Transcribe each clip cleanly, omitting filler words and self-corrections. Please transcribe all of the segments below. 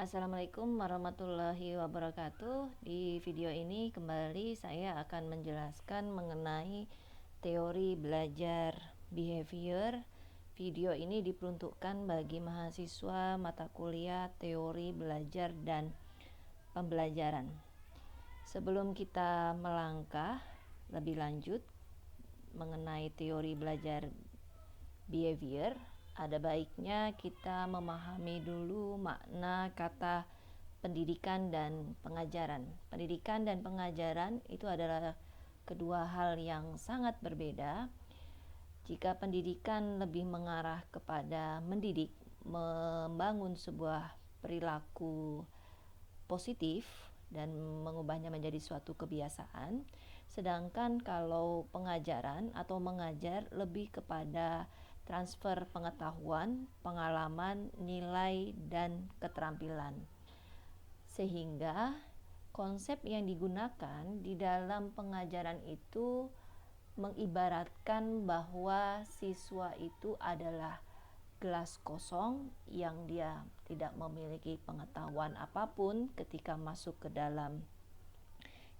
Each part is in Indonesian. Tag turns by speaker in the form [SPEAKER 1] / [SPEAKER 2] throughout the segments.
[SPEAKER 1] Assalamualaikum warahmatullahi wabarakatuh. Di video ini kembali saya akan menjelaskan mengenai teori belajar behavior. Video ini diperuntukkan bagi mahasiswa mata kuliah teori belajar dan pembelajaran. Sebelum kita melangkah lebih lanjut mengenai teori belajar behavior, ada baiknya kita memahami dulu makna kata pendidikan dan pengajaran. Pendidikan dan pengajaran itu adalah kedua hal yang sangat berbeda. Jika pendidikan lebih mengarah kepada mendidik, membangun sebuah perilaku positif dan mengubahnya menjadi suatu kebiasaan, sedangkan kalau pengajaran atau mengajar lebih kepada transfer pengetahuan, pengalaman, nilai, dan keterampilan. Sehingga konsep yang digunakan di dalam pengajaran itu mengibaratkan bahwa siswa itu adalah gelas kosong yang dia tidak memiliki pengetahuan apapun ketika masuk ke dalam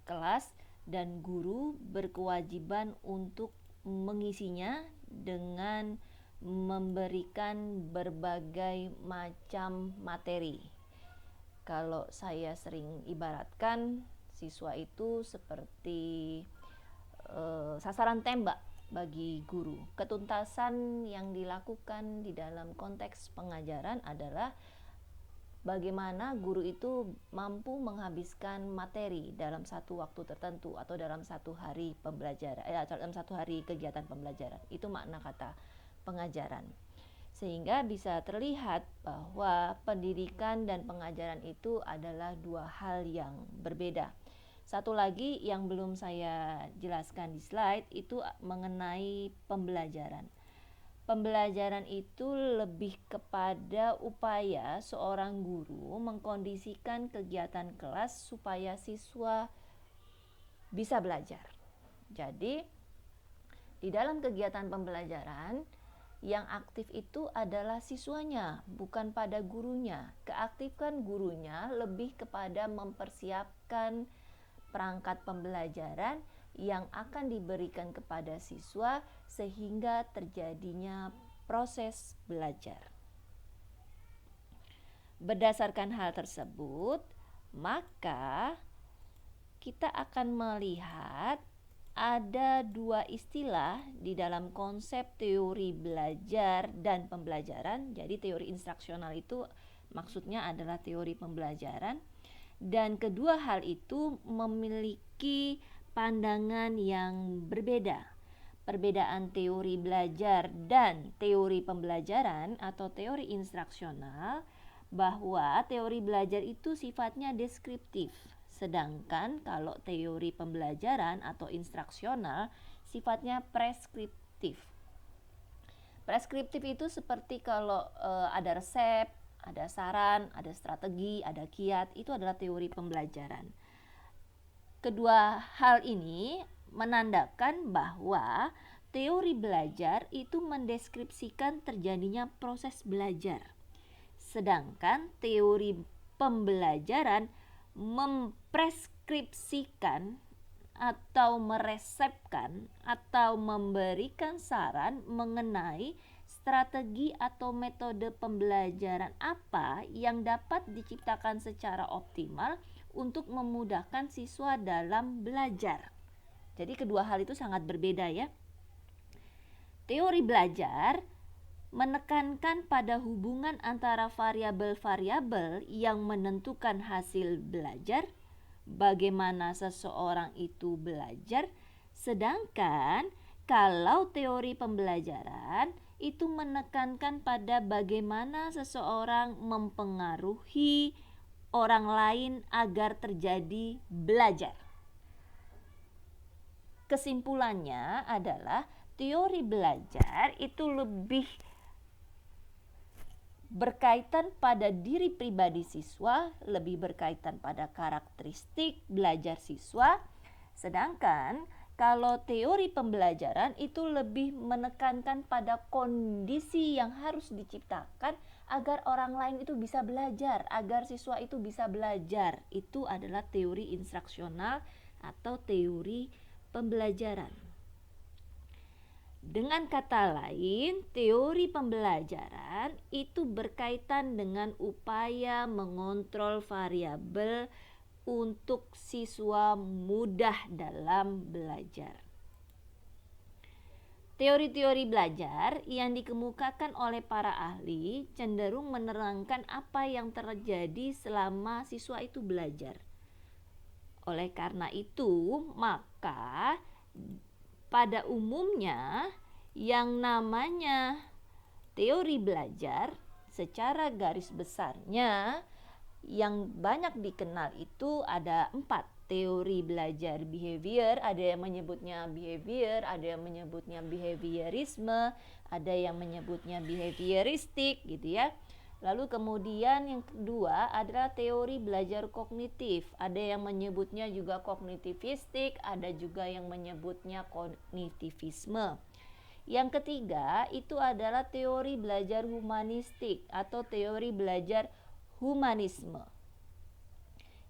[SPEAKER 1] kelas, dan guru berkewajiban untuk mengisinya dengan memberikan berbagai macam materi. Kalau saya sering ibaratkan, siswa itu seperti sasaran tembak bagi guru. Ketuntasan yang dilakukan di dalam konteks pengajaran adalah bagaimana guru itu mampu menghabiskan materi dalam satu waktu tertentu atau dalam satu hari pembelajaran, dalam satu hari kegiatan pembelajaran. Itu makna kata pengajaran. Sehingga bisa terlihat bahwa pendidikan dan pengajaran itu adalah dua hal yang berbeda. Satu lagi yang belum saya jelaskan di slide itu mengenai pembelajaran. Pembelajaran itu lebih kepada upaya seorang guru mengkondisikan kegiatan kelas supaya siswa bisa belajar. Jadi, di dalam kegiatan pembelajaran, yang aktif itu adalah siswanya, bukan pada gurunya. Keaktifan gurunya lebih kepada mempersiapkan perangkat pembelajaran yang akan diberikan kepada siswa sehingga terjadinya proses belajar. Berdasarkan hal tersebut, maka kita akan melihat ada dua istilah di dalam konsep teori belajar dan pembelajaran. Jadi teori instruksional itu maksudnya adalah teori pembelajaran, dan kedua hal itu memiliki pandangan yang berbeda. Perbedaan teori belajar dan teori pembelajaran atau teori instruksional, bahwa teori belajar itu sifatnya deskriptif, sedangkan kalau teori pembelajaran atau instruksional sifatnya preskriptif. Preskriptif itu seperti kalau ada resep, ada saran, ada strategi, ada kiat, itu adalah teori pembelajaran. Kedua hal ini menandakan bahwa teori belajar itu mendeskripsikan terjadinya proses belajar, sedangkan teori pembelajaran mempreskripsikan atau meresepkan atau memberikan saran mengenai strategi atau metode pembelajaran apa yang dapat diciptakan secara optimal untuk memudahkan siswa dalam belajar. Jadi kedua hal itu sangat berbeda ya. Teori belajar menekankan pada hubungan antara variabel-variabel yang menentukan hasil belajar, bagaimana seseorang itu belajar, sedangkan kalau teori pembelajaran itu menekankan pada bagaimana seseorang mempengaruhi orang lain agar terjadi belajar. Kesimpulannya adalah teori belajar itu lebih berkaitan pada diri pribadi siswa, lebih berkaitan pada karakteristik belajar siswa, sedangkan kalau teori pembelajaran itu lebih menekankan pada kondisi yang harus diciptakan agar orang lain itu bisa belajar, agar siswa itu bisa belajar. Itu adalah teori instruksional atau teori pembelajaran. Dengan kata lain, teori pembelajaran itu berkaitan dengan upaya mengontrol variabel untuk siswa mudah dalam belajar. Teori-teori belajar yang dikemukakan oleh para ahli cenderung menerangkan apa yang terjadi selama siswa itu belajar. Oleh karena itu, maka pada umumnya yang namanya teori belajar secara garis besarnya yang banyak dikenal itu ada 4. Teori belajar behavior, ada yang menyebutnya behavior, ada yang menyebutnya behaviorisme, ada yang menyebutnya behavioristik gitu ya. Lalu kemudian yang kedua adalah teori belajar kognitif, ada yang menyebutnya juga kognitivistik, ada juga yang menyebutnya kognitivisme. Yang ketiga itu adalah teori belajar humanistik atau teori belajar humanisme.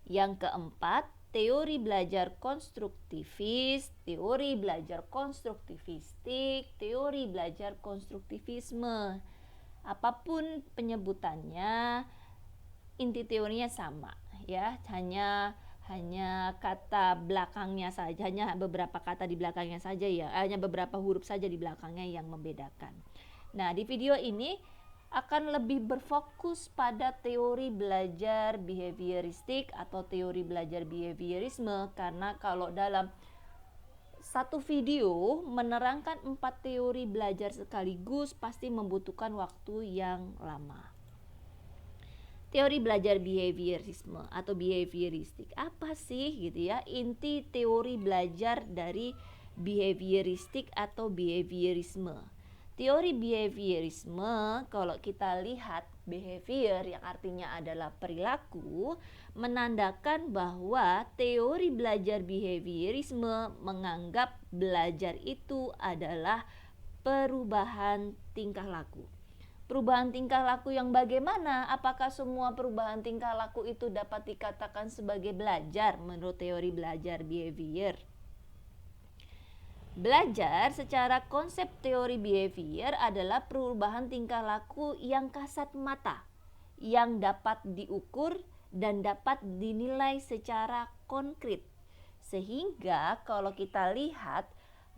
[SPEAKER 1] Yang keempat, teori belajar konstruktivis, teori belajar konstruktivistik, teori belajar konstruktivisme. Apapun penyebutannya, inti teorinya sama ya, hanya kata belakangnya saja, hanya beberapa kata di belakangnya saja ya, hanya beberapa huruf saja di belakangnya yang membedakan. Nah, di video ini akan lebih berfokus pada teori belajar behavioristik atau teori belajar behaviorisme, karena kalau dalam satu video menerangkan 4 teori belajar sekaligus pasti membutuhkan waktu yang lama. Teori belajar behaviorisme atau behavioristik apa sih gitu ya? Inti teori belajar dari behavioristik atau behaviorisme. Teori behaviorisme, kalau kita lihat behavior yang artinya adalah perilaku, menandakan bahwa teori belajar behaviorisme menganggap belajar itu adalah perubahan tingkah laku. Perubahan tingkah laku yang bagaimana? Apakah semua perubahan tingkah laku itu dapat dikatakan sebagai belajar menurut teori belajar behavior? Belajar secara konsep teori behavior adalah perubahan tingkah laku yang kasat mata, yang dapat diukur dan dapat dinilai secara konkret. Sehingga kalau kita lihat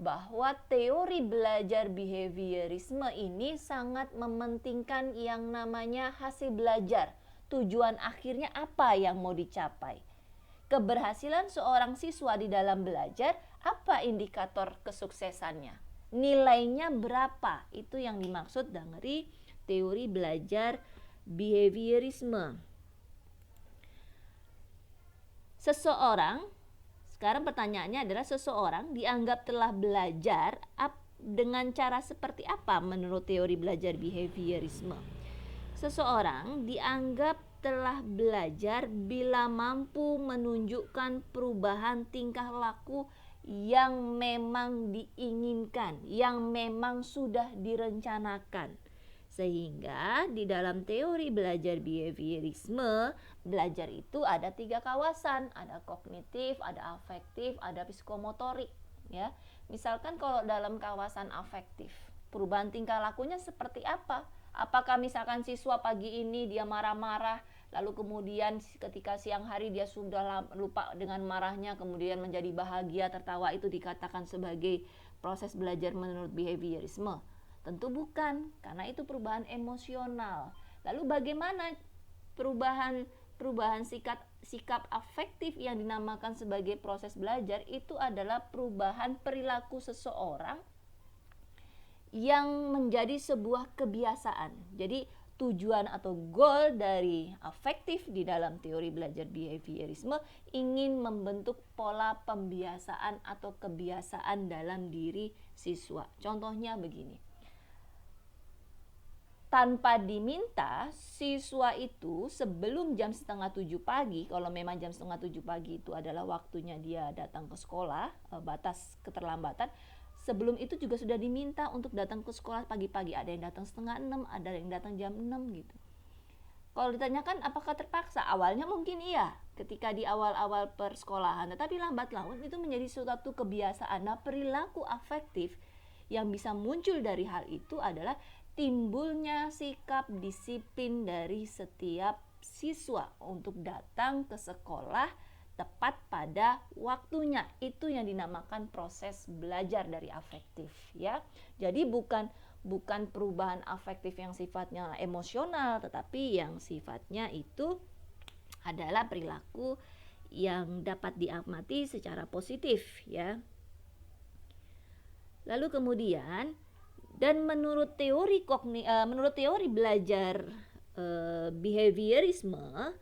[SPEAKER 1] bahwa teori belajar behaviorisme ini sangat mementingkan yang namanya hasil belajar. Tujuan akhirnya apa yang mau dicapai? Keberhasilan seorang siswa di dalam belajar, apa indikator kesuksesannya? Nilainya berapa? Itu yang dimaksud dari teori belajar behaviorisme. Sekarang pertanyaannya adalah seseorang dianggap telah belajar dengan cara seperti apa menurut teori belajar behaviorisme? Seseorang dianggap telah belajar bila mampu menunjukkan perubahan tingkah laku yang memang diinginkan, yang memang sudah direncanakan. Sehingga di dalam teori belajar behaviorisme, belajar itu ada 3 kawasan, ada kognitif, ada afektif, ada psikomotorik ya. Misalkan kalau dalam kawasan afektif, perubahan tingkah lakunya seperti apa? Apakah misalkan siswa pagi ini dia marah-marah, lalu kemudian ketika siang hari dia sudah lupa dengan marahnya, kemudian menjadi bahagia, tertawa, itu dikatakan sebagai proses belajar menurut behaviorisme? Tentu bukan, karena itu perubahan emosional. Lalu bagaimana perubahan sikap afektif yang dinamakan sebagai proses belajar? Itu adalah perubahan perilaku seseorang yang menjadi sebuah kebiasaan. Jadi tujuan atau goal dari afektif di dalam teori belajar behaviorisme ingin membentuk pola pembiasaan atau kebiasaan dalam diri siswa. Contohnya begini. Tanpa diminta, siswa itu sebelum jam 6:30 pagi, kalau memang jam 6:30 pagi itu adalah waktunya dia datang ke sekolah, batas keterlambatan, sebelum itu juga sudah diminta untuk datang ke sekolah pagi-pagi. Ada yang datang 5:30, ada yang datang jam 6 gitu. Kalau ditanyakan apakah terpaksa, awalnya mungkin iya ketika di awal-awal persekolahan, tetapi lambat laun itu menjadi suatu kebiasaan. Nah, perilaku afektif yang bisa muncul dari hal itu adalah timbulnya sikap disiplin dari setiap siswa untuk datang ke sekolah tepat pada waktunya. Itu yang dinamakan proses belajar dari afektif, ya. Jadi bukan perubahan afektif yang sifatnya emosional, tetapi yang sifatnya itu adalah perilaku yang dapat diamati secara positif, ya. Lalu kemudian, dan menurut teori belajar behaviorisme,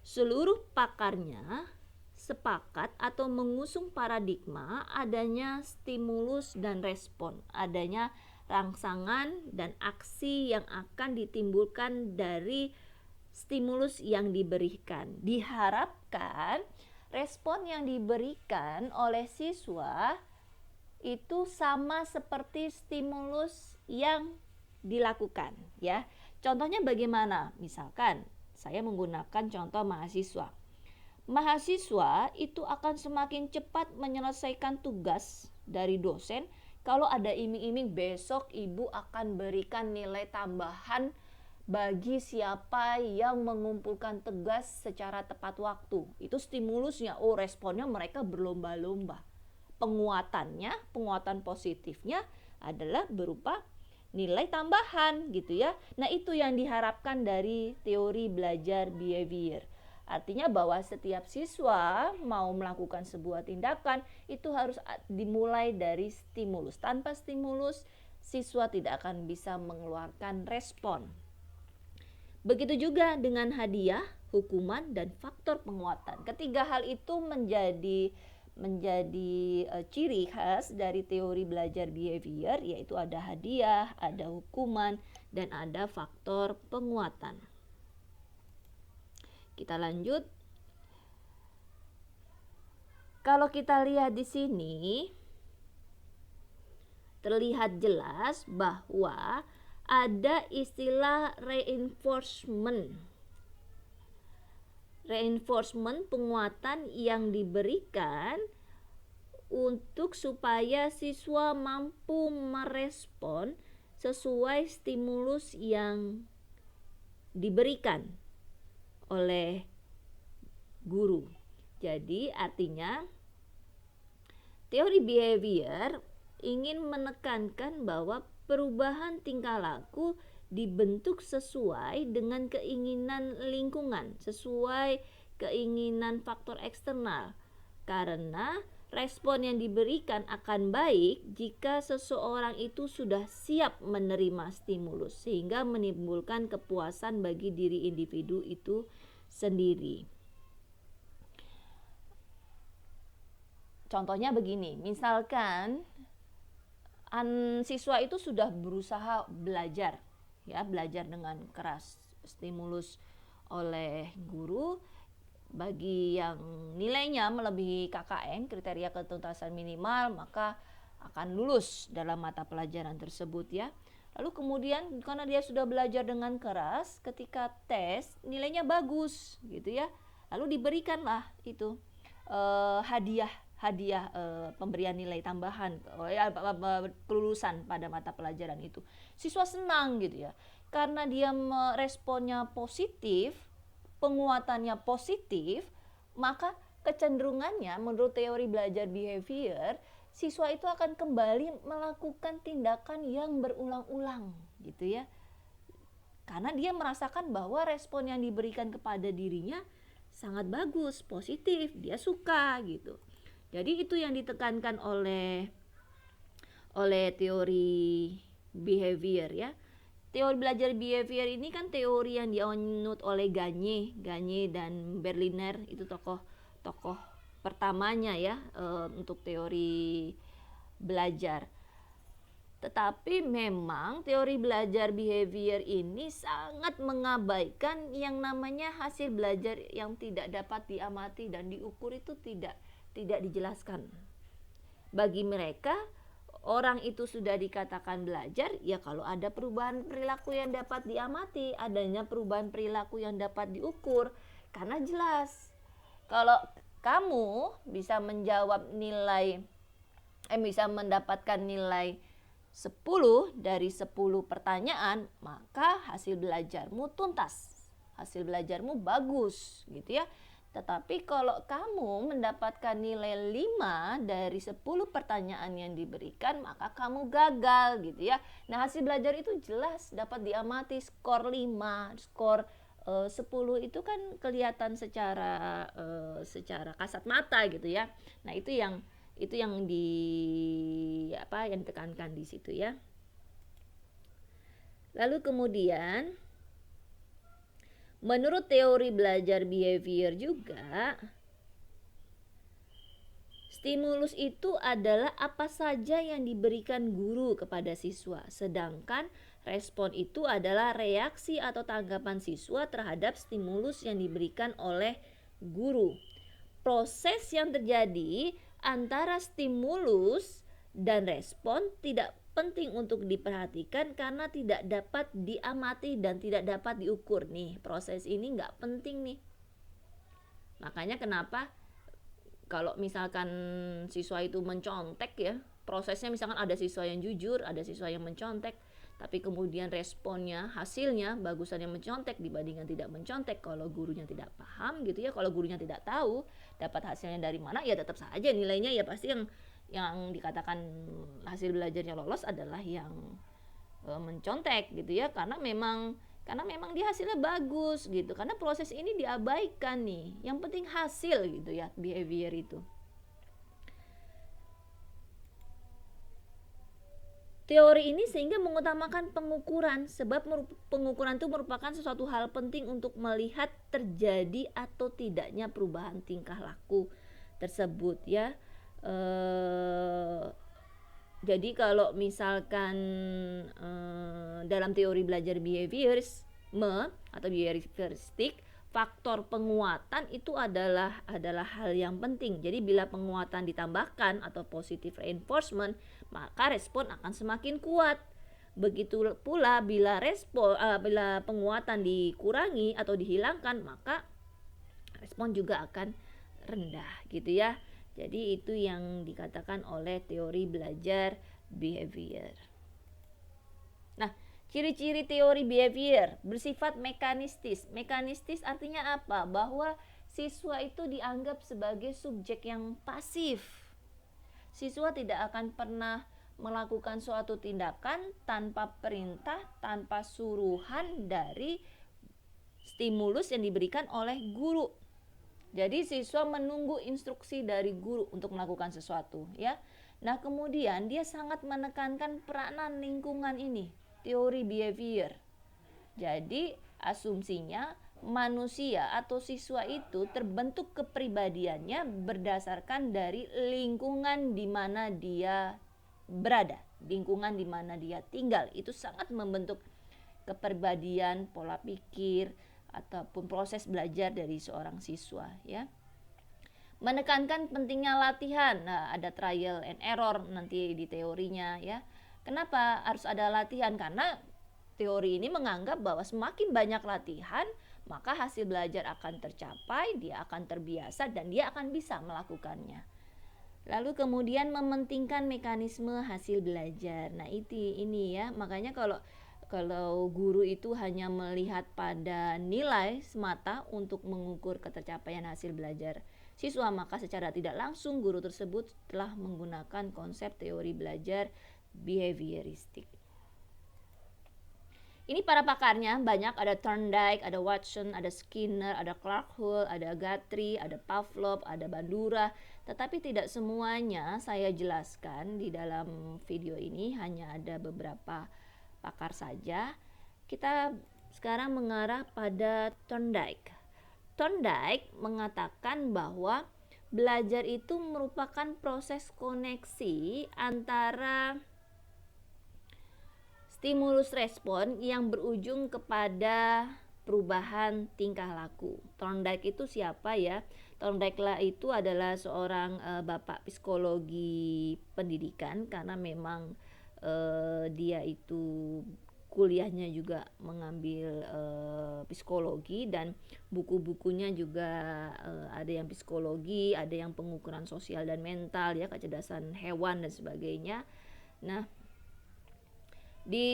[SPEAKER 1] seluruh pakarnya sepakat atau mengusung paradigma adanya stimulus dan respon, adanya rangsangan dan aksi yang akan ditimbulkan dari stimulus yang diberikan. Diharapkan respon yang diberikan oleh siswa itu sama seperti stimulus yang dilakukan, ya. Contohnya bagaimana? Misalkan saya menggunakan contoh mahasiswa. Mahasiswa itu akan semakin cepat menyelesaikan tugas dari dosen kalau ada iming-iming besok ibu akan berikan nilai tambahan bagi siapa yang mengumpulkan tugas secara tepat waktu. Itu stimulusnya. Oh, responnya mereka berlomba-lomba. Penguatan positifnya adalah berupa nilai tambahan gitu ya. Nah, itu yang diharapkan dari teori belajar behavior. Artinya bahwa setiap siswa mau melakukan sebuah tindakan itu harus dimulai dari stimulus. Tanpa stimulus, siswa tidak akan bisa mengeluarkan respon. Begitu juga dengan hadiah, hukuman, dan faktor penguatan. Ketiga hal itu menjadi ciri khas dari teori belajar behavior, yaitu ada hadiah, ada hukuman, dan ada faktor penguatan. Kita lanjut. Kalau kita lihat di sini, terlihat jelas bahwa ada istilah reinforcement. Reinforcement, penguatan yang diberikan untuk supaya siswa mampu merespon sesuai stimulus yang diberikan oleh guru. Jadi artinya teori behavior ingin menekankan bahwa perubahan tingkah laku dibentuk sesuai dengan keinginan lingkungan, sesuai keinginan faktor eksternal. Karena respon yang diberikan akan baik jika seseorang itu sudah siap menerima stimulus, sehingga menimbulkan kepuasan bagi diri individu itu sendiri. Contohnya begini, misalkan siswa itu sudah berusaha belajar, ya, belajar dengan keras, stimulus oleh guru. Bagi yang nilainya melebihi KKM, kriteria ketuntasan minimal, maka akan lulus dalam mata pelajaran tersebut, ya. Lalu kemudian karena dia sudah belajar dengan keras, ketika tes nilainya bagus gitu ya, lalu diberikanlah itu hadiah pemberian nilai tambahan, kelulusan pada mata pelajaran itu. Siswa senang gitu ya, karena dia responnya positif, penguatannya positif, maka kecenderungannya menurut teori belajar behavior, siswa itu akan kembali melakukan tindakan yang berulang-ulang gitu ya. Karena dia merasakan bahwa respon yang diberikan kepada dirinya sangat bagus, positif, dia suka gitu. Jadi itu yang ditekankan oleh teori behavior, ya. Teori belajar behavior ini kan teori yang dianut oleh Gagne dan Berliner, itu tokoh pertamanya ya untuk teori belajar. Tetapi memang teori belajar behavior ini sangat mengabaikan yang namanya hasil belajar yang tidak dapat diamati dan diukur, itu tidak dijelaskan. Bagi mereka, orang itu sudah dikatakan belajar, ya kalau ada perubahan perilaku yang dapat diamati, adanya perubahan perilaku yang dapat diukur, karena jelas. Kalau kamu bisa menjawab bisa mendapatkan nilai 10 dari 10 pertanyaan, maka hasil belajarmu tuntas. Hasil belajarmu bagus, gitu ya. Tetapi kalau kamu mendapatkan nilai 5 dari 10 pertanyaan yang diberikan, maka kamu gagal, gitu ya. Nah, hasil belajar itu jelas dapat diamati, skor 5, skor 10 itu kan kelihatan secara kasat mata, gitu ya. Nah, itu yang yang ditekankan di situ ya. Lalu kemudian menurut teori belajar behavior juga, stimulus itu adalah apa saja yang diberikan guru kepada siswa, sedangkan respon itu adalah reaksi atau tanggapan siswa terhadap stimulus yang diberikan oleh guru. Proses yang terjadi antara stimulus dan respon tidak penting untuk diperhatikan karena tidak dapat diamati dan tidak dapat diukur. Nih, proses ini nggak penting nih. Makanya kenapa kalau misalkan siswa itu mencontek ya, prosesnya misalkan ada siswa yang jujur, ada siswa yang mencontek, tapi kemudian responnya, hasilnya bagusan yang mencontek dibandingkan tidak mencontek. Kalau gurunya tidak paham gitu ya, kalau gurunya tidak tahu dapat hasilnya dari mana, ya tetap saja nilainya ya pasti yang dikatakan hasil belajarnya lolos adalah yang mencontek gitu ya, karena memang dia hasilnya bagus gitu, karena proses ini diabaikan nih, yang penting hasil gitu ya, behavior itu. Teori ini sehingga mengutamakan pengukuran, sebab pengukuran itu merupakan sesuatu hal penting untuk melihat terjadi atau tidaknya perubahan tingkah laku tersebut ya. Jadi kalau misalkan dalam teori belajar behaviorisme atau behavioristik, faktor penguatan itu adalah hal yang penting. Jadi bila penguatan ditambahkan atau positive reinforcement, maka respon akan semakin kuat. Begitu pula bila penguatan dikurangi atau dihilangkan, maka respon juga akan rendah gitu ya. Jadi itu yang dikatakan oleh teori belajar behavior. Nah, ciri-ciri teori behavior bersifat mekanistis. Mekanistis artinya apa? Bahwa siswa itu dianggap sebagai subjek yang pasif. Siswa tidak akan pernah melakukan suatu tindakan tanpa perintah, tanpa suruhan dari stimulus yang diberikan oleh guru. Jadi siswa menunggu instruksi dari guru untuk melakukan sesuatu ya. Nah, kemudian dia sangat menekankan peranan lingkungan ini, teori behavior. Jadi asumsinya manusia atau siswa itu terbentuk kepribadiannya berdasarkan dari lingkungan di mana dia berada, lingkungan di mana dia tinggal. Itu sangat membentuk kepribadian, pola pikir, ataupun proses belajar dari seorang siswa ya. Menekankan pentingnya latihan. Nah, ada trial and error nanti di teorinya ya. Kenapa harus ada latihan? Karena teori ini menganggap bahwa semakin banyak latihan, maka hasil belajar akan tercapai, dia akan terbiasa dan dia akan bisa melakukannya. Lalu kemudian mementingkan mekanisme hasil belajar. Nah, ini ya. Makanya kalau guru itu hanya melihat pada nilai semata untuk mengukur ketercapaian hasil belajar siswa, maka secara tidak langsung guru tersebut telah menggunakan konsep teori belajar behavioristik. Ini para pakarnya banyak, ada Thorndike, ada Watson, ada Skinner, ada Clark-Hull, ada Guthrie, ada Pavlov, ada Bandura. Tetapi tidak semuanya saya jelaskan di dalam video ini, hanya ada beberapa pakar saja. Kita sekarang mengarah pada Thorndike. Thorndike mengatakan bahwa belajar itu merupakan proses koneksi antara stimulus respon yang berujung kepada perubahan tingkah laku. Thorndike itu siapa ya? Thorndike lah itu adalah seorang bapak psikologi pendidikan, karena memang dia itu kuliahnya juga mengambil psikologi, dan buku-bukunya juga ada yang psikologi, ada yang pengukuran sosial dan mental ya, kecerdasan hewan dan sebagainya. Nah, di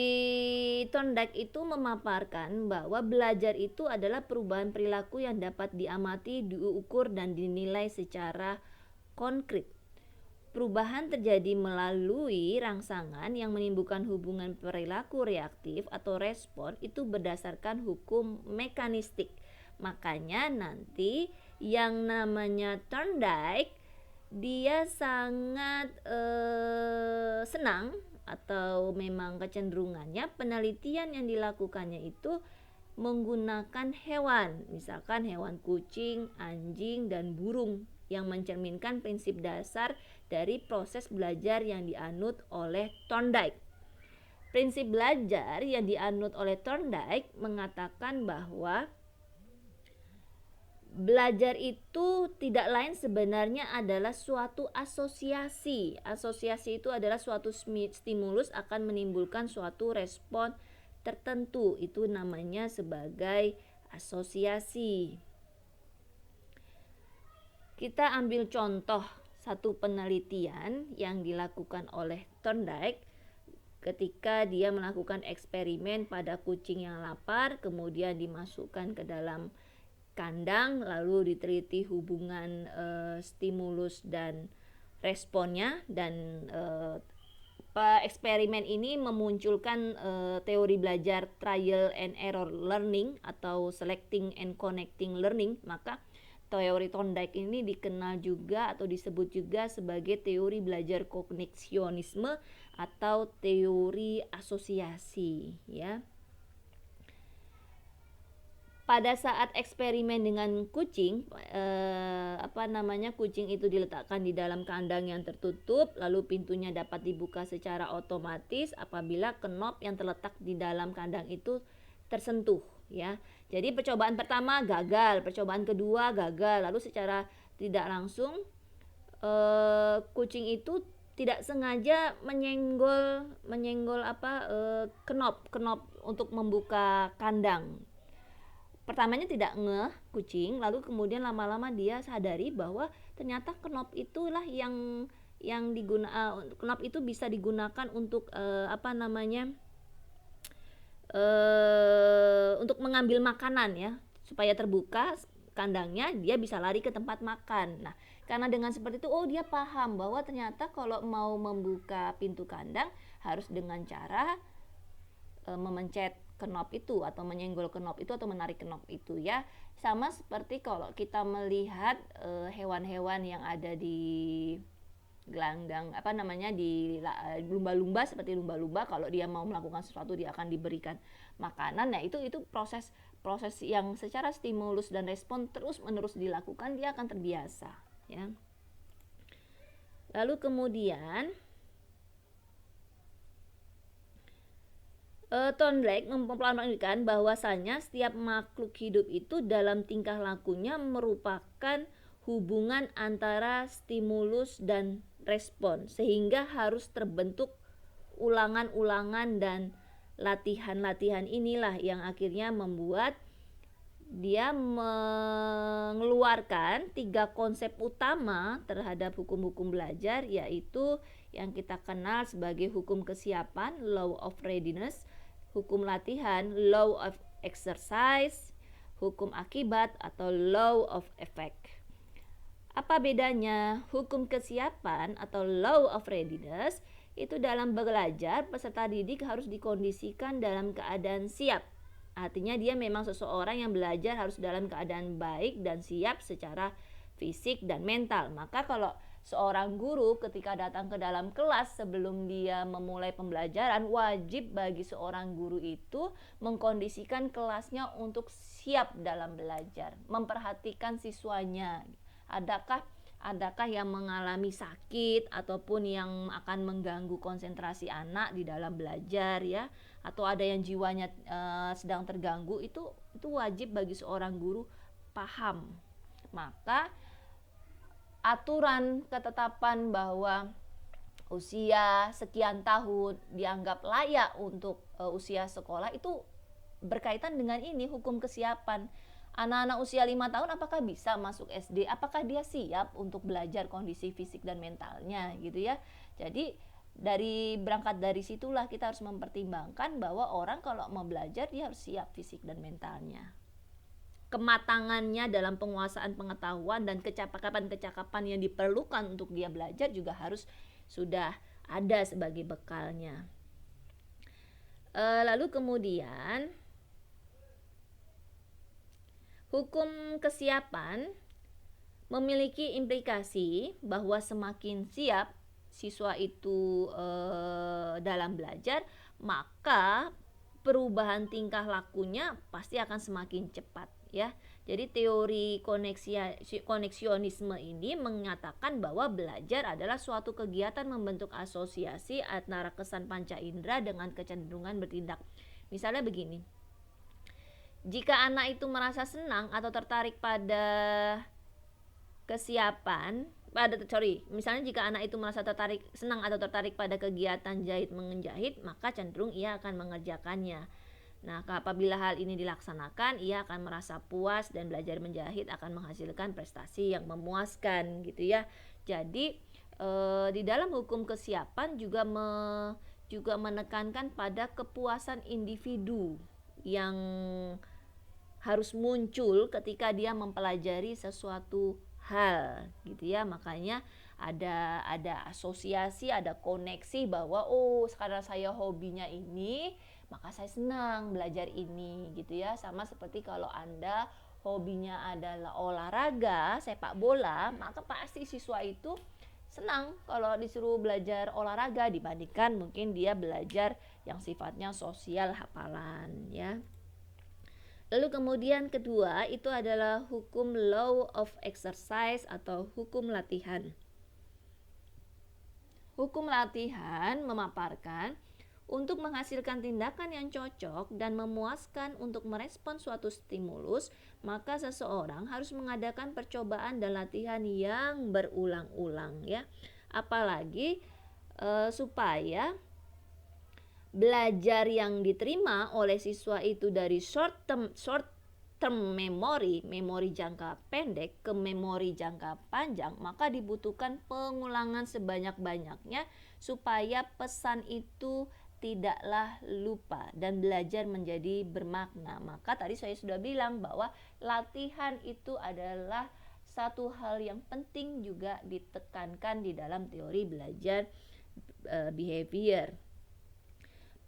[SPEAKER 1] Thorndike itu memaparkan bahwa belajar itu adalah perubahan perilaku yang dapat diamati, diukur, dan dinilai secara konkret. Perubahan terjadi melalui rangsangan yang menimbulkan hubungan perilaku reaktif atau respon itu berdasarkan hukum mekanistik. Makanya nanti yang namanya Thorndike dia sangat senang, atau memang kecenderungannya penelitian yang dilakukannya itu menggunakan hewan, misalkan hewan kucing, anjing, dan burung, yang mencerminkan prinsip dasar dari proses belajar yang dianut oleh Thorndike. Prinsip belajar yang dianut oleh Thorndike mengatakan bahwa belajar itu tidak lain sebenarnya adalah suatu asosiasi. Asosiasi itu adalah suatu stimulus akan menimbulkan suatu respon tertentu. Itu namanya sebagai asosiasi. Kita ambil contoh satu penelitian yang dilakukan oleh Thorndike ketika dia melakukan eksperimen pada kucing yang lapar, kemudian dimasukkan ke dalam kandang, lalu diteliti hubungan stimulus dan responnya, dan eksperimen ini memunculkan teori belajar trial and error learning atau selecting and connecting learning. Maka teori Thorndike ini dikenal juga atau disebut juga sebagai teori belajar kognisionisme atau teori asosiasi ya. Pada saat eksperimen dengan kucing, kucing itu diletakkan di dalam kandang yang tertutup, lalu pintunya dapat dibuka secara otomatis apabila knop yang terletak di dalam kandang itu tersentuh ya. Jadi percobaan pertama gagal, percobaan kedua gagal, lalu secara tidak langsung kucing itu tidak sengaja menyenggol knop untuk membuka kandang. Pertamanya tidak ngeh kucing, lalu kemudian lama-lama dia sadari bahwa ternyata knop itulah yang knop itu bisa digunakan untuk untuk mengambil makanan ya, supaya terbuka kandangnya, dia bisa lari ke tempat makan. Nah, karena dengan seperti itu dia paham bahwa ternyata kalau mau membuka pintu kandang harus dengan cara memencet knop itu atau menyenggol knop itu atau menarik knop itu ya. Sama seperti kalau kita melihat hewan-hewan yang ada di gelanggang di lumba-lumba, seperti lumba-lumba, kalau dia mau melakukan sesuatu dia akan diberikan makanan. Nah, itu proses yang secara stimulus dan respon terus-menerus dilakukan, dia akan terbiasa ya. Lalu kemudian Thorndike memperlihatkan bahwasanya setiap makhluk hidup itu dalam tingkah lakunya merupakan hubungan antara stimulus dan respon, sehingga harus terbentuk ulangan-ulangan dan latihan-latihan inilah yang akhirnya membuat dia mengeluarkan 3 konsep utama terhadap hukum-hukum belajar, yaitu yang kita kenal sebagai hukum kesiapan, law of readiness, hukum latihan, law of exercise, hukum akibat atau law of effect. Apa bedanya? Hukum kesiapan atau law of readiness itu dalam belajar peserta didik harus dikondisikan dalam keadaan siap. Artinya dia memang seseorang yang belajar harus dalam keadaan baik dan siap secara fisik dan mental. Maka kalau seorang guru ketika datang ke dalam kelas sebelum dia memulai pembelajaran, wajib bagi seorang guru itu mengkondisikan kelasnya untuk siap dalam belajar, memperhatikan siswanya. Adakah yang mengalami sakit ataupun yang akan mengganggu konsentrasi anak di dalam belajar ya, atau ada yang jiwanya sedang terganggu, itu Itu wajib bagi seorang guru paham. Maka aturan ketetapan bahwa usia sekian tahun dianggap layak untuk usia sekolah itu berkaitan dengan ini, hukum kesiapan. Anak-anak usia 5 tahun apakah bisa masuk SD? Apakah dia siap untuk belajar kondisi fisik dan mentalnya gitu ya. Jadi berangkat dari situlah kita harus mempertimbangkan bahwa orang kalau mau belajar dia harus siap fisik dan mentalnya. Kematangannya dalam penguasaan pengetahuan dan kecakapan-kecakapan yang diperlukan untuk dia belajar juga harus sudah ada sebagai bekalnya. Lalu kemudian hukum kesiapan memiliki implikasi bahwa semakin siap siswa itu dalam belajar, maka perubahan tingkah lakunya pasti akan semakin cepat ya. Jadi teori koneksionisme ini mengatakan bahwa belajar adalah suatu kegiatan membentuk asosiasi antara kesan panca indera dengan kecenderungan bertindak. Misalnya begini, jika anak itu merasa senang atau tertarik pada misalnya jika anak itu merasa senang atau tertarik pada kegiatan jahit menjahit, maka cenderung ia akan mengerjakannya. Nah, apabila hal ini dilaksanakan, ia akan merasa puas dan belajar menjahit akan menghasilkan prestasi yang memuaskan gitu ya. Jadi di dalam hukum kesiapan juga menekankan pada kepuasan individu yang harus muncul ketika dia mempelajari sesuatu hal gitu ya. Makanya ada asosiasi, ada koneksi bahwa sekarang saya hobinya ini, maka saya senang belajar ini gitu ya. Sama seperti kalau Anda hobinya adalah olahraga, sepak bola, maka pasti siswa itu senang kalau disuruh belajar olahraga dibandingkan mungkin dia belajar yang sifatnya sosial, hafalan ya. Lalu kemudian kedua itu adalah hukum law of exercise atau hukum latihan. Hukum latihan memaparkan untuk menghasilkan tindakan yang cocok dan memuaskan untuk merespon suatu stimulus, maka seseorang harus mengadakan percobaan dan latihan yang berulang-ulang ya. Apalagi supaya belajar yang diterima oleh siswa itu dari short term memory jangka pendek ke memori jangka panjang, maka dibutuhkan pengulangan sebanyak-banyaknya supaya pesan itu tidaklah lupa dan belajar menjadi bermakna. Maka tadi saya sudah bilang bahwa latihan itu adalah satu hal yang penting juga ditekankan di dalam teori belajar behavior.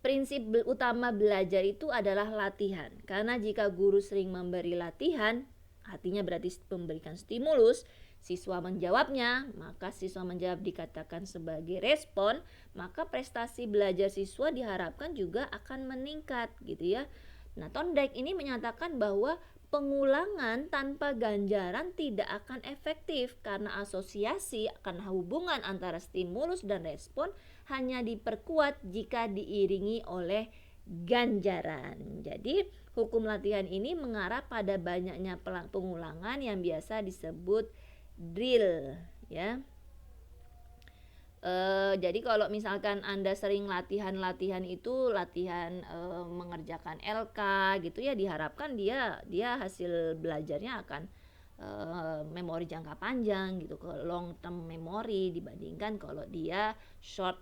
[SPEAKER 1] Prinsip utama belajar itu adalah latihan. Karena jika guru sering memberi latihan, artinya berarti memberikan stimulus, siswa menjawabnya, maka siswa menjawab dikatakan sebagai respon, maka prestasi belajar siswa diharapkan juga akan meningkat gitu ya. Nah, Thorndike ini menyatakan bahwa pengulangan tanpa ganjaran tidak akan efektif karena asosiasi akan hubungan antara stimulus dan respon hanya diperkuat jika diiringi oleh ganjaran. Jadi, hukum latihan ini mengarah pada banyaknya pengulangan yang biasa disebut drill ya. Jadi kalau misalkan Anda sering latihan itu latihan mengerjakan LK gitu ya, diharapkan dia hasil belajarnya akan memori jangka panjang gitu, ke long term memory dibandingkan kalau dia short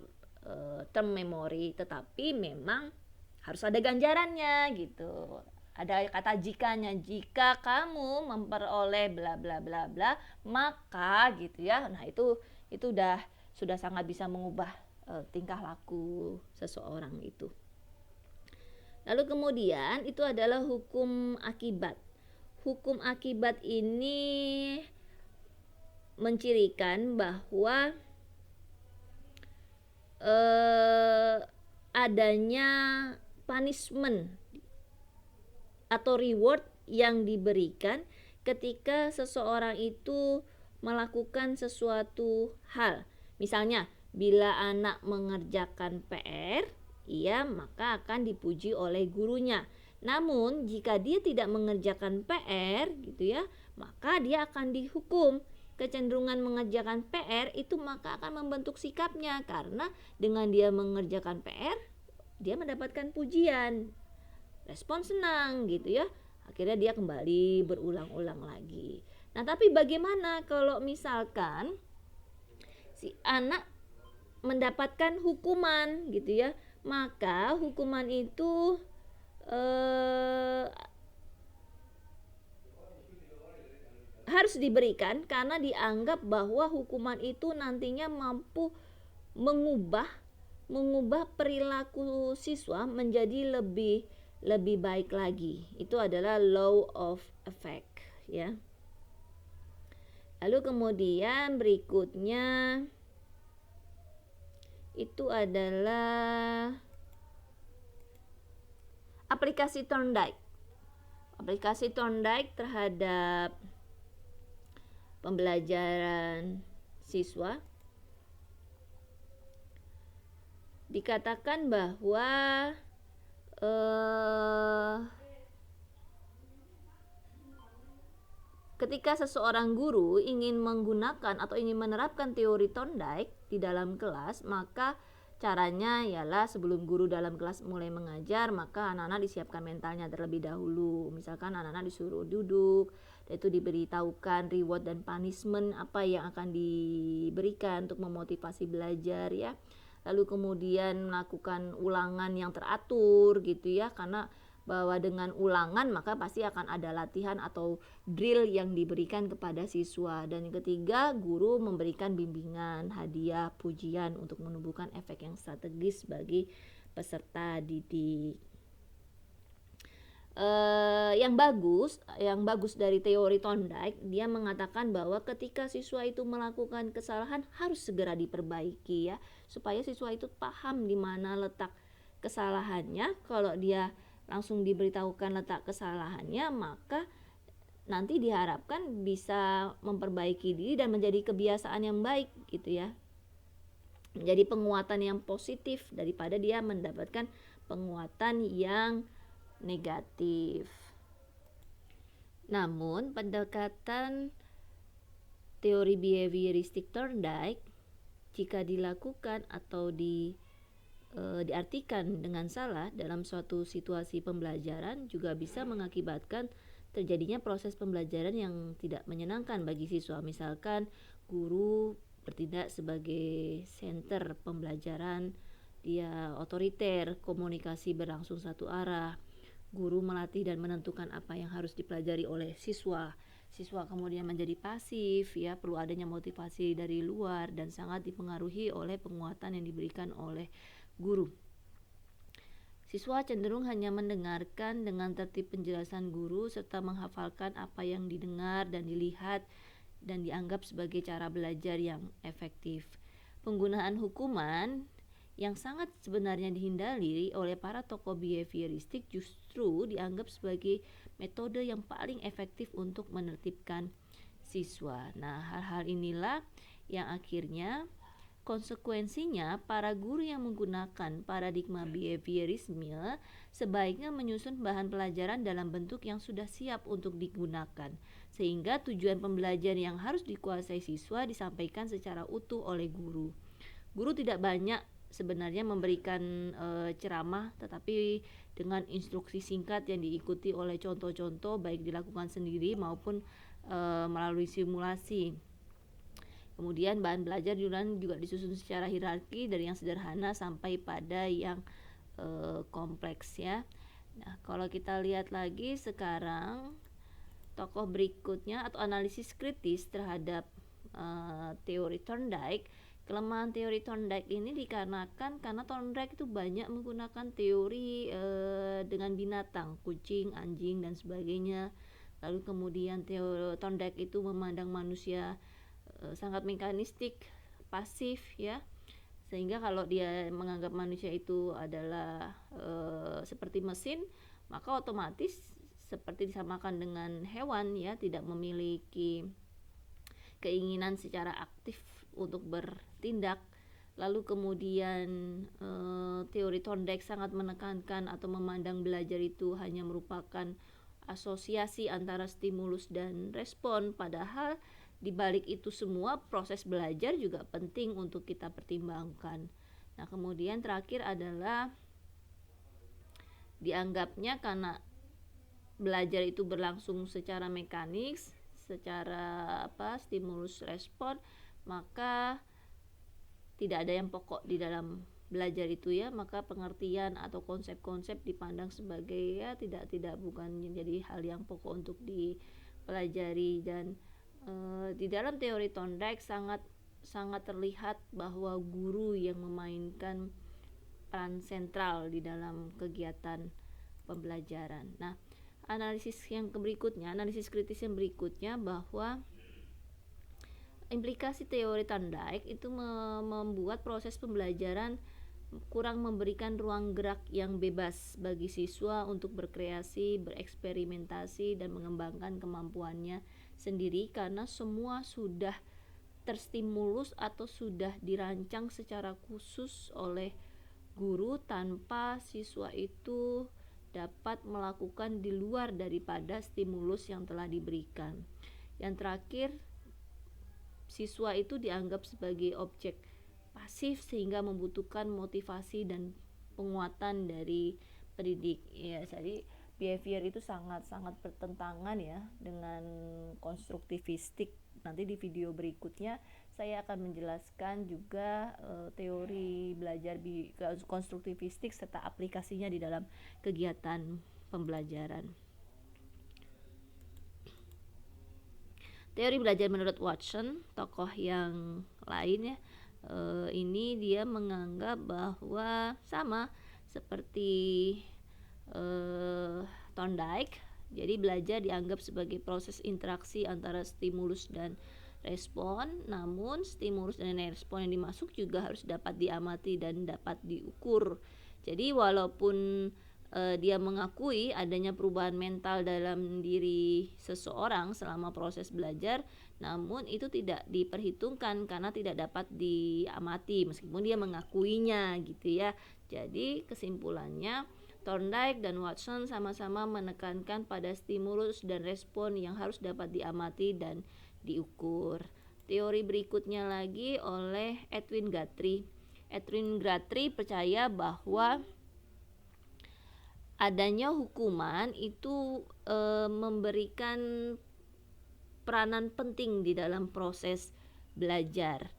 [SPEAKER 1] term memory. Tetapi memang harus ada ganjarannya gitu. Ada kata jikanya, jika kamu memperoleh bla bla bla bla, maka gitu ya. Nah, itu sudah sangat bisa mengubah tingkah laku seseorang itu. Lalu kemudian itu adalah hukum akibat. Hukum akibat ini mencirikan bahwa adanya punishment atau reward yang diberikan ketika seseorang itu melakukan sesuatu hal. Misalnya, bila anak mengerjakan PR, maka akan dipuji oleh gurunya. Namun jika dia tidak mengerjakan PR gitu ya, maka dia akan dihukum. Kecenderungan mengerjakan PR itu maka akan membentuk sikapnya, karena dengan dia mengerjakan PR dia mendapatkan pujian, respon senang gitu ya. Akhirnya dia kembali berulang-ulang lagi. Nah, tapi bagaimana kalau misalkan si anak mendapatkan hukuman gitu ya? Maka hukuman itu harus diberikan karena dianggap bahwa hukuman itu nantinya mampu mengubah perilaku siswa menjadi lebih baik lagi. Itu adalah law of effect ya. Lalu kemudian berikutnya itu adalah aplikasi Thorndike. Aplikasi Thorndike terhadap pembelajaran siswa dikatakan bahwa ketika seseorang guru ingin menggunakan atau ingin menerapkan teori Thorndike di dalam kelas, maka caranya ialah sebelum guru dalam kelas mulai mengajar, maka anak-anak disiapkan mentalnya terlebih dahulu. Misalkan anak-anak disuruh duduk, itu diberitahukan reward dan punishment apa yang akan diberikan untuk memotivasi belajar ya. Lalu kemudian melakukan ulangan yang teratur gitu ya, karena bahwa dengan ulangan maka pasti akan ada latihan atau drill yang diberikan kepada siswa. Dan yang ketiga, guru memberikan bimbingan, hadiah, pujian untuk menumbuhkan efek yang strategis bagi peserta didik. Yang bagus dari teori Thorndike, dia mengatakan bahwa ketika siswa itu melakukan kesalahan harus segera diperbaiki ya, supaya siswa itu paham di mana letak kesalahannya. Kalau dia langsung diberitahukan letak kesalahannya, maka nanti diharapkan bisa memperbaiki diri dan menjadi kebiasaan yang baik gitu ya, menjadi penguatan yang positif daripada dia mendapatkan penguatan yang negatif. Namun pendekatan teori behavioristik Thorndike jika dilakukan atau diartikan dengan salah dalam suatu situasi pembelajaran juga bisa mengakibatkan terjadinya proses pembelajaran yang tidak menyenangkan bagi siswa. Misalkan guru bertindak sebagai center pembelajaran, dia otoriter, komunikasi berlangsung satu arah. Guru melatih dan menentukan apa yang harus dipelajari oleh siswa. Siswa kemudian menjadi pasif ya, perlu adanya motivasi dari luar dan sangat dipengaruhi oleh penguatan yang diberikan oleh guru. Siswa cenderung hanya mendengarkan dengan tertib penjelasan guru serta menghafalkan apa yang didengar dan dilihat dan dianggap sebagai cara belajar yang efektif. Penggunaan hukuman yang sangat sebenarnya dihindari oleh para tokoh behavioristik justru dianggap sebagai metode yang paling efektif untuk menertibkan siswa. Nah, hal-hal inilah yang akhirnya konsekuensinya para guru yang menggunakan paradigma behaviorisme sebaiknya menyusun bahan pelajaran dalam bentuk yang sudah siap untuk digunakan, sehingga tujuan pembelajaran yang harus dikuasai siswa disampaikan secara utuh oleh guru. Guru tidak banyak sebenarnya memberikan ceramah, tetapi dengan instruksi singkat yang diikuti oleh contoh-contoh baik dilakukan sendiri maupun melalui simulasi. Kemudian bahan belajar juga disusun secara hierarki dari yang sederhana sampai pada yang kompleks ya. Nah, kalau kita lihat lagi sekarang tokoh berikutnya atau analisis kritis terhadap teori Thorndike. Kelemahan teori Thorndike ini dikarenakan karena Thorndike itu banyak menggunakan teori dengan binatang, kucing, anjing dan sebagainya. Lalu kemudian teori Thorndike itu memandang manusia sangat mekanistik, pasif ya, sehingga kalau dia menganggap manusia itu adalah seperti mesin, maka otomatis seperti disamakan dengan hewan ya, tidak memiliki keinginan secara aktif untuk bertindak. Lalu kemudian teori Thorndike sangat menekankan atau memandang belajar itu hanya merupakan asosiasi antara stimulus dan respon, padahal di balik itu semua proses belajar juga penting untuk kita pertimbangkan. Nah, kemudian terakhir adalah dianggapnya karena belajar itu berlangsung secara mekanis, secara stimulus respon, maka tidak ada yang pokok di dalam belajar itu ya, maka pengertian atau konsep-konsep dipandang sebagai bukan menjadi hal yang pokok untuk dipelajari. Dan di dalam teori Thorndike sangat terlihat bahwa guru yang memainkan peran sentral di dalam kegiatan pembelajaran. Nah, analisis kritis yang berikutnya bahwa implikasi teori Thorndike itu membuat proses pembelajaran kurang memberikan ruang gerak yang bebas bagi siswa untuk berkreasi, bereksperimentasi, dan mengembangkan kemampuannya sendiri, karena semua sudah terstimulus atau sudah dirancang secara khusus oleh guru tanpa siswa itu dapat melakukan di luar daripada stimulus yang telah diberikan. Yang terakhir, siswa itu dianggap sebagai objek pasif sehingga membutuhkan motivasi dan penguatan dari pendidik. Ya, jadi behavior itu sangat bertentangan ya dengan konstruktivistik. Nanti di video berikutnya saya akan menjelaskan juga teori belajar konstruktivistik serta aplikasinya di dalam kegiatan pembelajaran. Teori belajar menurut Watson, tokoh yang lain ya, ini dia menganggap bahwa sama seperti Thorndike, jadi belajar dianggap sebagai proses interaksi antara stimulus dan respon, namun stimulus dan respon yang dimasuk juga harus dapat diamati dan dapat diukur. Jadi walaupun dia mengakui adanya perubahan mental dalam diri seseorang selama proses belajar, namun itu tidak diperhitungkan karena tidak dapat diamati meskipun dia mengakuinya gitu ya. Jadi kesimpulannya, Thorndike dan Watson sama-sama menekankan pada stimulus dan respon yang harus dapat diamati dan diukur. Teori berikutnya lagi oleh Edwin Guthrie. Edwin Guthrie percaya bahwa adanya hukuman itu memberikan peranan penting di dalam proses belajar.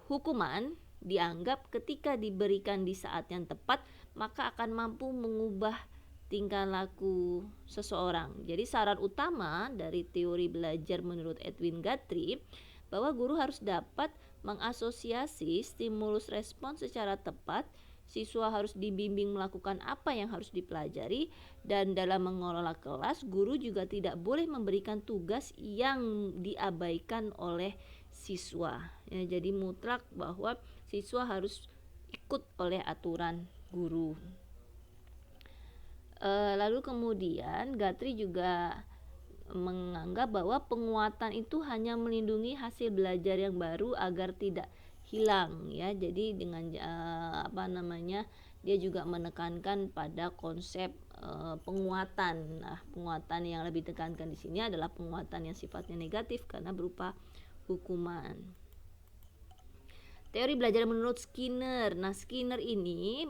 [SPEAKER 1] Hukuman dianggap ketika diberikan di saat yang tepat maka akan mampu mengubah tingkah laku seseorang. Jadi saran utama dari teori belajar menurut Edwin Guthrie bahwa guru harus dapat mengasosiasi stimulus respon secara tepat, siswa harus dibimbing melakukan apa yang harus dipelajari, dan dalam mengelola kelas, guru juga tidak boleh memberikan tugas yang diabaikan oleh siswa. Ya, jadi mutlak bahwa siswa harus ikut oleh aturan guru. Lalu kemudian Guthrie juga menganggap bahwa penguatan itu hanya melindungi hasil belajar yang baru agar tidak hilang ya. Jadi dengan dia juga menekankan pada konsep penguatan. Nah, penguatan yang lebih ditekankan di sini adalah penguatan yang sifatnya negatif karena berupa hukuman. Teori belajar menurut Skinner. Nah, Skinner ini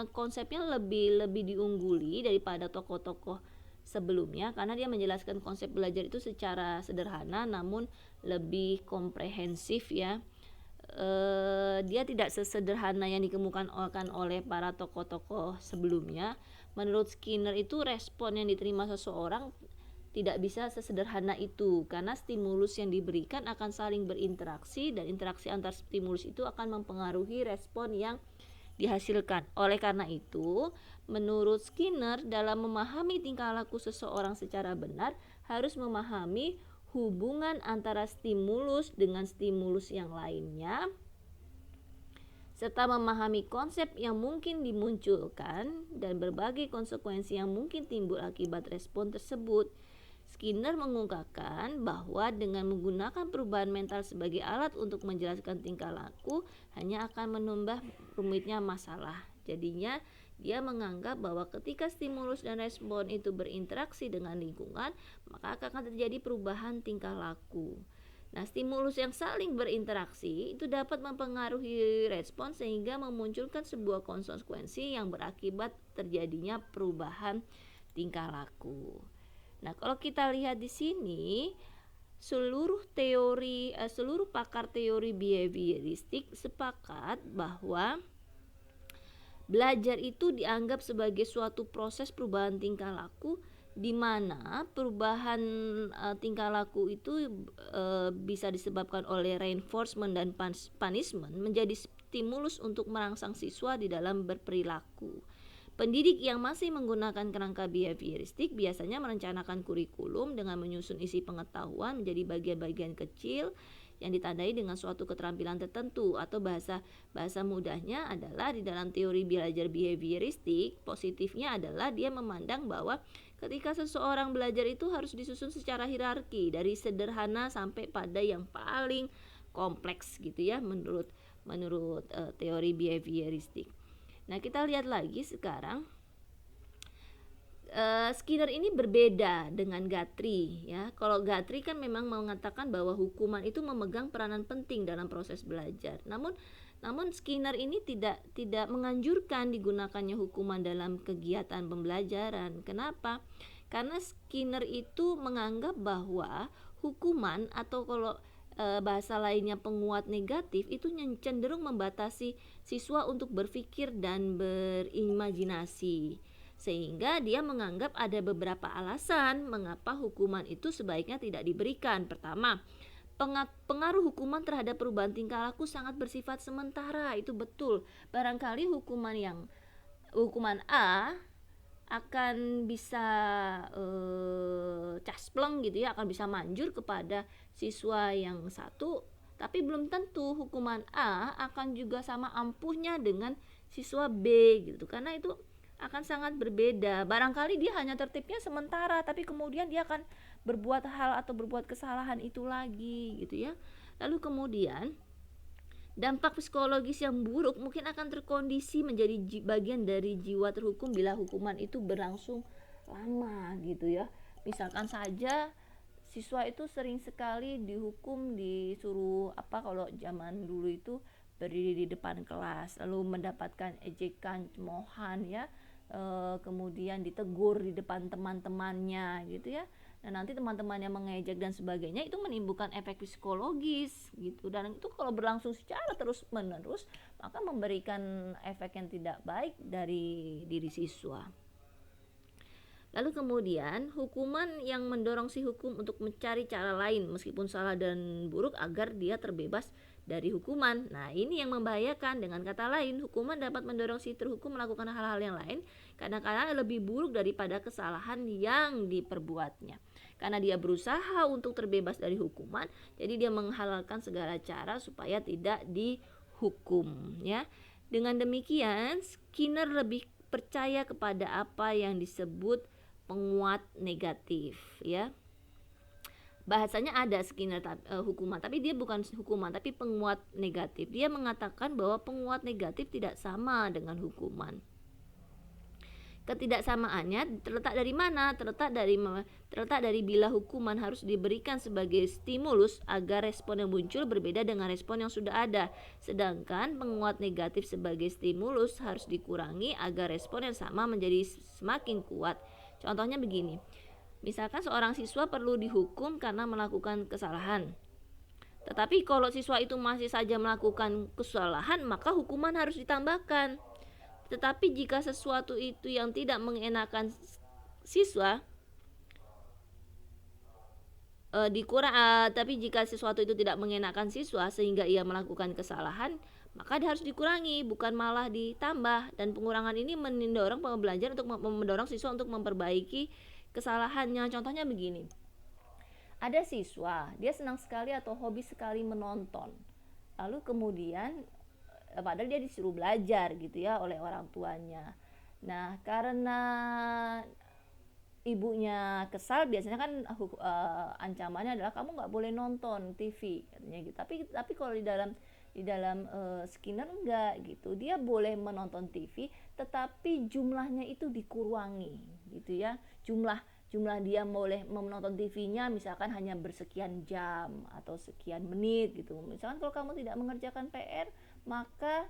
[SPEAKER 1] konsepnya lebih diungguli daripada tokoh-tokoh sebelumnya karena dia menjelaskan konsep belajar itu secara sederhana namun lebih komprehensif ya. Dia tidak sesederhana yang dikemukakan oleh para tokoh-tokoh sebelumnya. Menurut Skinner itu respon yang diterima seseorang tidak bisa sesederhana itu karena stimulus yang diberikan akan saling berinteraksi dan interaksi antar stimulus itu akan mempengaruhi respon yang dihasilkan. Oleh karena itu, menurut Skinner, dalam memahami tingkah laku seseorang secara benar harus memahami hubungan antara stimulus dengan stimulus yang lainnya, serta memahami konsep yang mungkin dimunculkan dan berbagai konsekuensi yang mungkin timbul akibat respon tersebut. Skinner mengungkapkan bahwa dengan menggunakan perubahan mental sebagai alat untuk menjelaskan tingkah laku hanya akan menambah rumitnya masalah. Jadinya dia menganggap bahwa ketika stimulus dan respon itu berinteraksi dengan lingkungan, maka akan terjadi perubahan tingkah laku. Nah, stimulus yang saling berinteraksi itu dapat mempengaruhi respon sehingga memunculkan sebuah konsekuensi yang berakibat terjadinya perubahan tingkah laku. Nah, kalau kita lihat di sini, seluruh pakar teori behavioristik sepakat bahwa belajar itu dianggap sebagai suatu proses perubahan tingkah laku, di mana perubahan tingkah laku itu bisa disebabkan oleh reinforcement dan punishment menjadi stimulus untuk merangsang siswa di dalam berperilaku. Pendidik yang masih menggunakan kerangka behavioristik biasanya merencanakan kurikulum dengan menyusun isi pengetahuan menjadi bagian-bagian kecil yang ditandai dengan suatu keterampilan tertentu, atau bahasa mudahnya adalah di dalam teori belajar behavioristik, positifnya adalah dia memandang bahwa ketika seseorang belajar itu harus disusun secara hierarki dari sederhana sampai pada yang paling kompleks gitu ya, menurut teori behavioristik. Nah, kita lihat lagi sekarang, Skinner ini berbeda dengan Guthrie ya. Kalau Guthrie kan memang mengatakan bahwa hukuman itu memegang peranan penting dalam proses belajar. Namun Skinner ini tidak menganjurkan digunakannya hukuman dalam kegiatan pembelajaran. Kenapa? Karena Skinner itu menganggap bahwa hukuman, atau kalau bahasa lainnya penguat negatif, itu cenderung membatasi siswa untuk berpikir dan berimajinasi, sehingga dia menganggap ada beberapa alasan mengapa hukuman itu sebaiknya tidak diberikan. Pertama, pengaruh hukuman terhadap perubahan tingkah laku sangat bersifat sementara. Itu betul. Barangkali hukuman A akan bisa caspleng gitu ya, akan bisa manjur kepada siswa yang satu, tapi belum tentu hukuman A akan juga sama ampuhnya dengan siswa B gitu, karena itu akan sangat berbeda. Barangkali dia hanya tertibnya sementara, tapi kemudian dia akan berbuat hal atau berbuat kesalahan itu lagi gitu ya. Lalu kemudian dampak psikologis yang buruk mungkin akan terkondisi menjadi bagian dari jiwa terhukum bila hukuman itu berlangsung lama gitu ya. Misalkan saja siswa itu sering sekali dihukum, disuruh kalau zaman dulu itu berdiri di depan kelas lalu mendapatkan ejekan, cemoohan ya, kemudian ditegur di depan teman-temannya gitu ya. Nah, nanti teman-temannya mengejek dan sebagainya, itu menimbulkan efek psikologis gitu, dan itu kalau berlangsung secara terus-menerus maka memberikan efek yang tidak baik dari diri siswa. Lalu kemudian hukuman yang mendorong si hukum untuk mencari cara lain meskipun salah dan buruk agar dia terbebas dari hukuman. Nah, ini yang membahayakan. Dengan kata lain, hukuman dapat mendorong si terhukum melakukan hal-hal yang lain, kadang-kadang lebih buruk daripada kesalahan yang diperbuatnya. Karena dia berusaha untuk terbebas dari hukuman, jadi dia menghalalkan segala cara supaya tidak dihukum ya. Dengan demikian, Skinner lebih percaya kepada apa yang disebut penguat negatif ya. Bahasanya ada Skinner hukuman, tapi dia bukan hukuman tapi penguat negatif. Dia mengatakan bahwa penguat negatif tidak sama dengan hukuman. Ketidaksamaannya terletak dari mana? Terletak dari bila hukuman harus diberikan sebagai stimulus agar respon yang muncul berbeda dengan respon yang sudah ada. Sedangkan penguat negatif sebagai stimulus harus dikurangi agar respon yang sama menjadi semakin kuat. Contohnya begini. Misalkan seorang siswa perlu dihukum karena melakukan kesalahan. Tetapi kalau siswa itu masih saja melakukan kesalahan, maka hukuman harus ditambahkan. Tetapi jika sesuatu itu yang tidak mengenakan siswa tapi jika sesuatu itu tidak mengenakan siswa sehingga ia melakukan kesalahan, maka dia harus dikurangi, bukan malah ditambah. Dan pengurangan ini mendorong pembelajar untuk mendorong siswa untuk memperbaiki kesalahannya. Contohnya begini. Ada siswa, dia senang sekali atau hobi sekali menonton. Lalu kemudian padahal dia disuruh belajar gitu ya oleh orang tuanya. Nah, karena ibunya kesal, biasanya kan ancamannya adalah kamu nggak boleh nonton TV katanya gitu. Tapi kalau di dalam Skinner enggak gitu, dia boleh menonton TV tetapi jumlahnya itu dikurangi gitu ya. Jumlah dia boleh menonton TV-nya misalkan hanya bersekian jam atau sekian menit gitu. Misalkan kalau kamu tidak mengerjakan PR, maka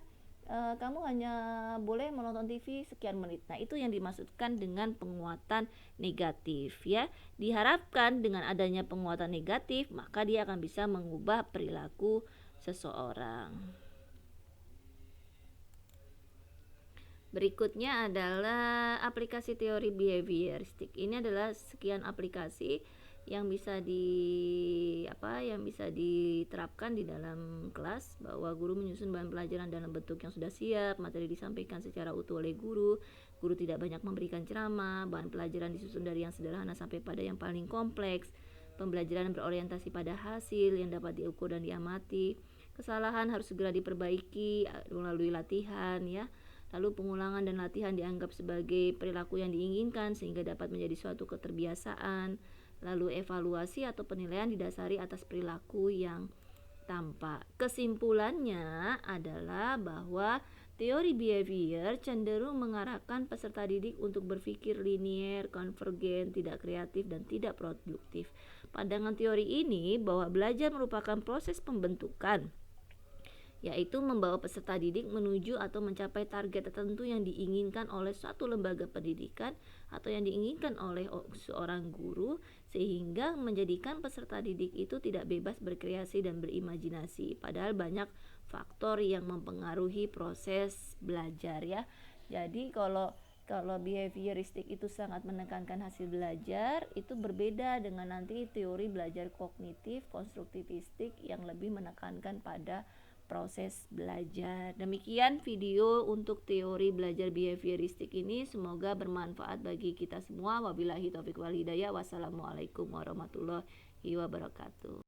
[SPEAKER 1] kamu hanya boleh menonton TV sekian menit. Nah, itu yang dimaksudkan dengan penguatan negatif ya. Diharapkan dengan adanya penguatan negatif, maka dia akan bisa mengubah perilaku seseorang. Berikutnya adalah aplikasi teori behavioristik. Ini adalah sekian aplikasi yang bisa diterapkan di dalam kelas, bahwa guru menyusun bahan pelajaran dalam bentuk yang sudah siap, materi disampaikan secara utuh oleh guru tidak banyak memberikan ceramah, bahan pelajaran disusun dari yang sederhana sampai pada yang paling kompleks, pembelajaran berorientasi pada hasil yang dapat diukur dan diamati, kesalahan harus segera diperbaiki melalui latihan ya. Lalu pengulangan dan latihan dianggap sebagai perilaku yang diinginkan sehingga dapat menjadi suatu keterbiasaan. Lalu evaluasi atau penilaian didasari atas perilaku yang tampak. Kesimpulannya adalah bahwa teori behavior cenderung mengarahkan peserta didik untuk berpikir linier, konvergen, tidak kreatif, dan tidak produktif. Pandangan teori ini bahwa belajar merupakan proses pembentukan, yaitu membawa peserta didik menuju atau mencapai target tertentu yang diinginkan oleh suatu lembaga pendidikan atau yang diinginkan oleh seorang guru, sehingga menjadikan peserta didik itu tidak bebas berkreasi dan berimajinasi. Padahal banyak faktor yang mempengaruhi proses belajar ya. Jadi kalau behavioristik itu sangat menekankan hasil belajar, itu berbeda dengan nanti teori belajar kognitif konstruktivistik yang lebih menekankan pada proses belajar. Demikian video untuk teori belajar behavioristik ini, semoga bermanfaat bagi kita semua. Wabillahi taufiq wal hidayah. Wassalamualaikum warahmatullahi wabarakatuh.